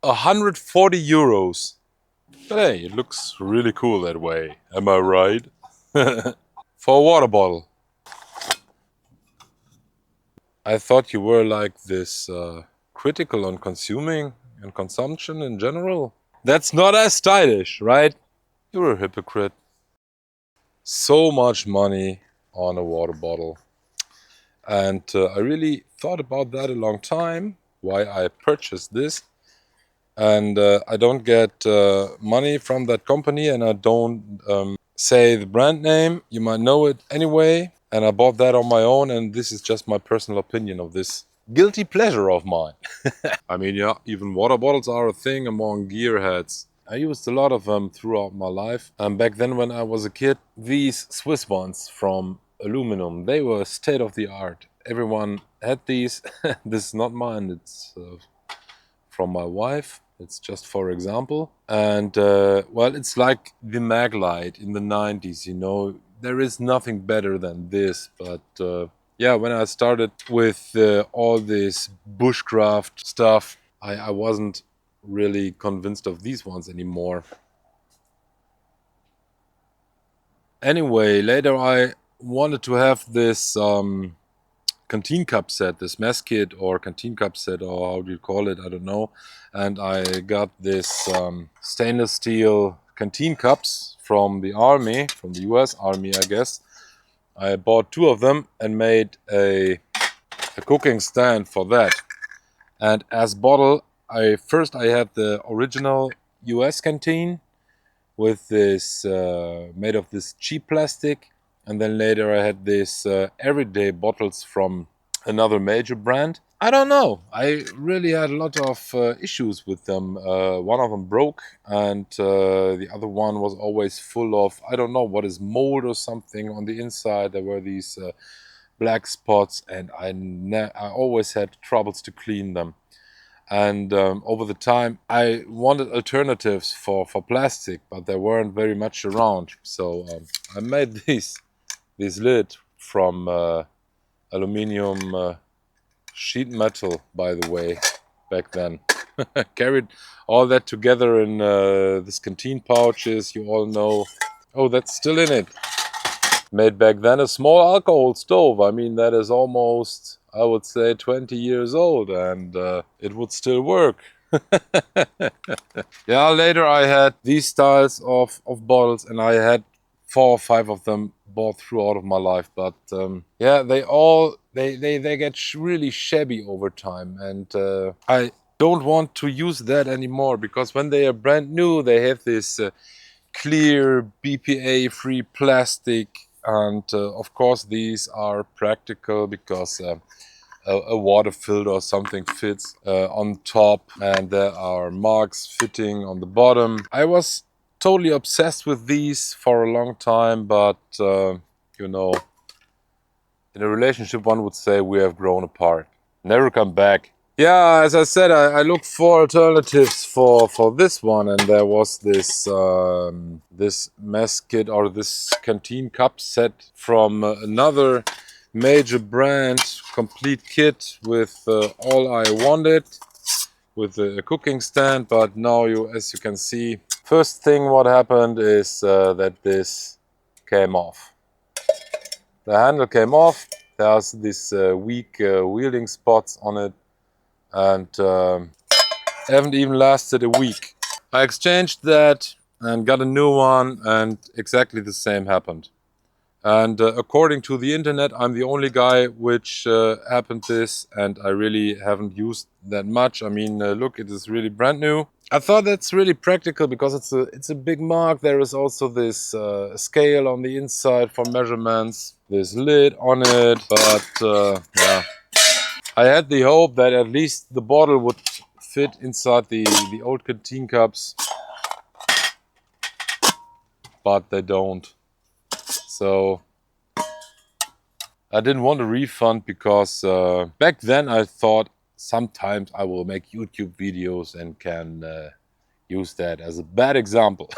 €140. But hey, it looks really cool that way. Am I right? For a water bottle. I thought you were like this critical on consuming and consumption in general. That's not as stylish, right? You're a hypocrite. So much money on a water bottle. And I really thought about that a long time, why I purchased this. And I don't get money from that company, and I don't say the brand name. You might know it anyway. And I bought that on my own, and this is just my personal opinion of this guilty pleasure of mine. I mean, yeah, even water bottles are a thing among gearheads. I used a lot of them throughout my life. Back then when I was a kid, these Swiss ones from aluminum, they were state of the art. Everyone had these. This is not mine, it's from my wife. It's just for example. And well, it's like the Maglite in the 90s, you know. There is nothing better than this, but yeah, when I started with all this bushcraft stuff, I wasn't really convinced of these ones anymore. Anyway, later I wanted to have this canteen cup set, this mess kit or canteen cup set, or how do you call it, I don't know. And I got this stainless steel canteen cups from the army, from the US Army, I guess. I bought 2 of them and made a cooking stand for that. And as bottle, I had the original US canteen with this made of this cheap plastic, and then later I had this everyday bottles from another major brand. I don't know. I really had a lot of issues with them. One of them broke, and the other one was always full of, I don't know what is, mold or something on the inside. There were these black spots, and I always had troubles to clean them. And over the time, I wanted alternatives for plastic, but there weren't very much around. So I made this lid from aluminium sheet metal, by the way, back then. Carried all that together in this canteen pouches, you all know. Oh, that's still in it. Made back then a small alcohol stove. I mean, that is almost, I would say, 20 years old, and it would still work. Yeah, later I had these styles of bottles, and I had 4 or 5 of them bought throughout of my life. But yeah, they get really shabby over time, and I don't want to use that anymore, because when they are brand new, they have this clear BPA-free plastic, and of course these are practical because a water filter or something fits on top, and there are marks fitting on the bottom. I was totally obsessed with these for a long time, but you know, in a relationship one would say we have grown apart. Never come back. Yeah, as I said, I looked for alternatives for this one, and there was this this mess kit or this canteen cup set from another major brand, complete kit with all I wanted, with a cooking stand. But now, as you can see, first thing what happened is that this came off. The handle came off. There's these weak wielding spots on it, and haven't even lasted a week. I exchanged that and got a new one, and exactly the same happened. And according to the internet, I'm the only guy which happened this, and I really haven't used that much. I mean, look, it is really brand new. I thought that's really practical because it's a big mark. There is also this scale on the inside for measurements, this lid on it, but yeah. I had the hope that at least the bottle would fit inside the old canteen cups, but they don't. So I didn't want a refund because back then I thought sometimes I will make YouTube videos and can use that as a bad example.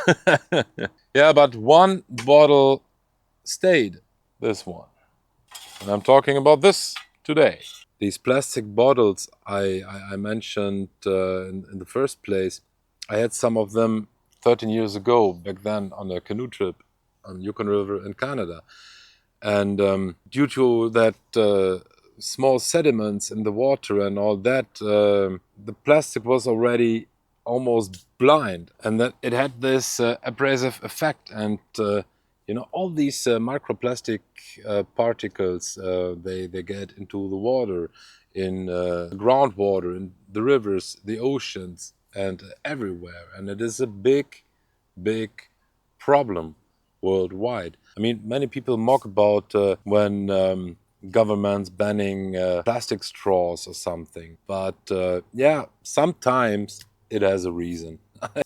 Yeah, but one bottle stayed, this one. And I'm talking about this today. These plastic bottles I mentioned in the first place, I had some of them 13 years ago, back then on a canoe trip on Yukon River in Canada. And due to that small sediments in the water and all that, the plastic was already almost blind, and that it had this abrasive effect. And all these microplastic particles, they get into the water, in groundwater, in the rivers, the oceans, and everywhere. And it is a big, big problem worldwide. I mean, many people mock about when governments banning plastic straws or something. But yeah, sometimes it has a reason.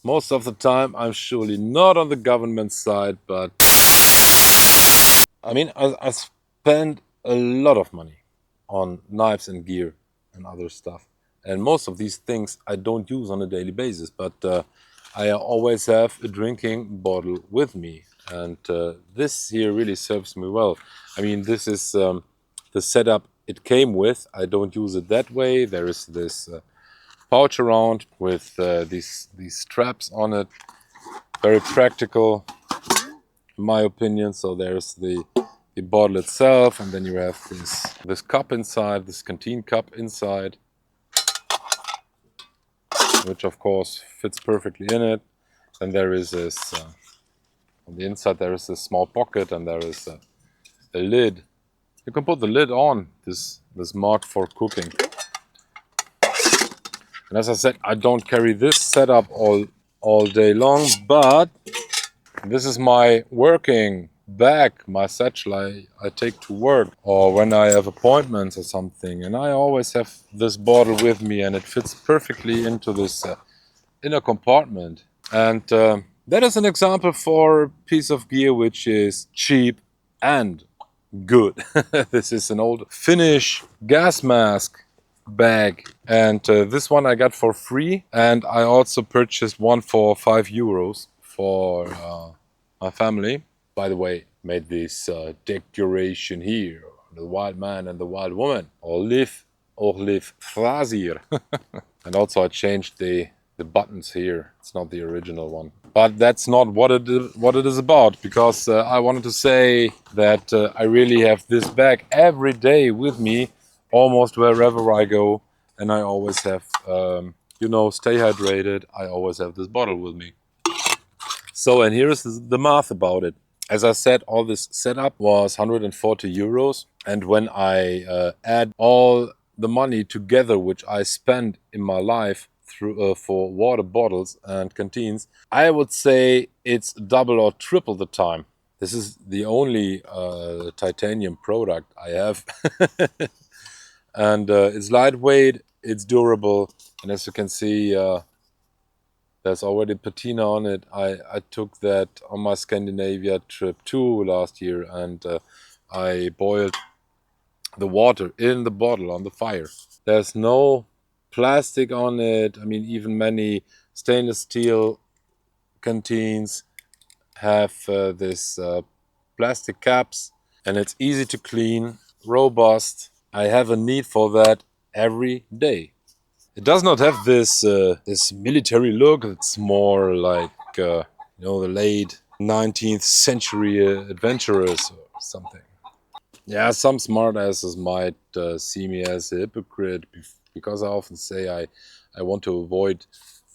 Most of the time, I'm surely not on the government side, but I mean, I spend a lot of money on knives and gear and other stuff. And most of these things I don't use on a daily basis, but I always have a drinking bottle with me. And this here really serves me well. I mean, this is the setup it came with. I don't use it that way. There is this pouch around with these straps on it. Very practical, in my opinion. So there's the bottle itself, and then you have this cup inside, this canteen cup inside, which of course fits perfectly in it. And there is this on the inside, there is this small pocket, and there is a lid. You can put the lid on this mug for cooking. And as I said, I don't carry this setup all day long, but this is my working bag, my satchel I take to work, or when I have appointments or something. And I always have this bottle with me, and it fits perfectly into this inner compartment. And that is an example for a piece of gear which is cheap and good. This is an old Finnish gas mask bag, and this one I got for free, and I also purchased one for €5 for my family. By the way, made this decoration here, the wild man and the wild woman, or live Frasier. And also I changed the buttons here. It's not the original one, but that's not what it is about, because I wanted to say that I really have this bag every day with me, almost wherever I go, and I always have stay hydrated. I always have this bottle with me. So, and here is the math about it. As I said, all this setup was €140, and when I add all the money together which I spend in my life through for water bottles and canteens, I would say it's double or triple the time. This is the only titanium product I have. And it's lightweight, it's durable, and as you can see, there's already patina on it. I took that on my Scandinavia trip too last year, and I boiled the water in the bottle on the fire. There's no plastic on it. I mean, even many stainless steel canteens have this plastic caps, and it's easy to clean, robust. I have a need for that every day. It does not have this this military look. It's more like the late 19th century adventurers or something. Yeah, some smartasses might see me as a hypocrite, because I often say I want to avoid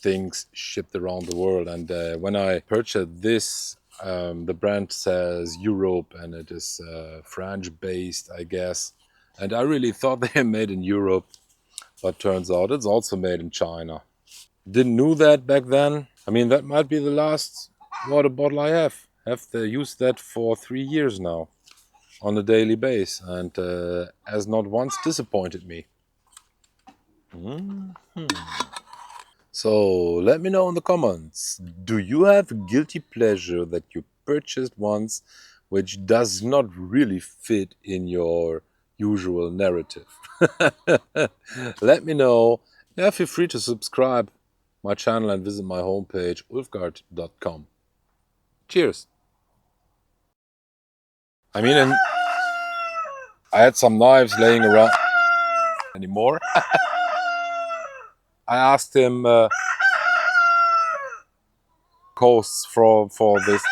things shipped around the world. And when I purchased this, the brand says Europe, and it is French-based, I guess. And I really thought they made in Europe, but turns out it's also made in China. Didn't know that back then. I mean, that might be the last water bottle I have. Have used that for 3 years now, on a daily basis, and has not once disappointed me. So let me know in the comments, do you have a guilty pleasure that you purchased once which does not really fit in your usual narrative? Let me know. Yeah, feel free to subscribe my channel and visit my homepage ulfgard.com. Cheers. I mean, I had some knives laying around. anymore. I asked him costs for this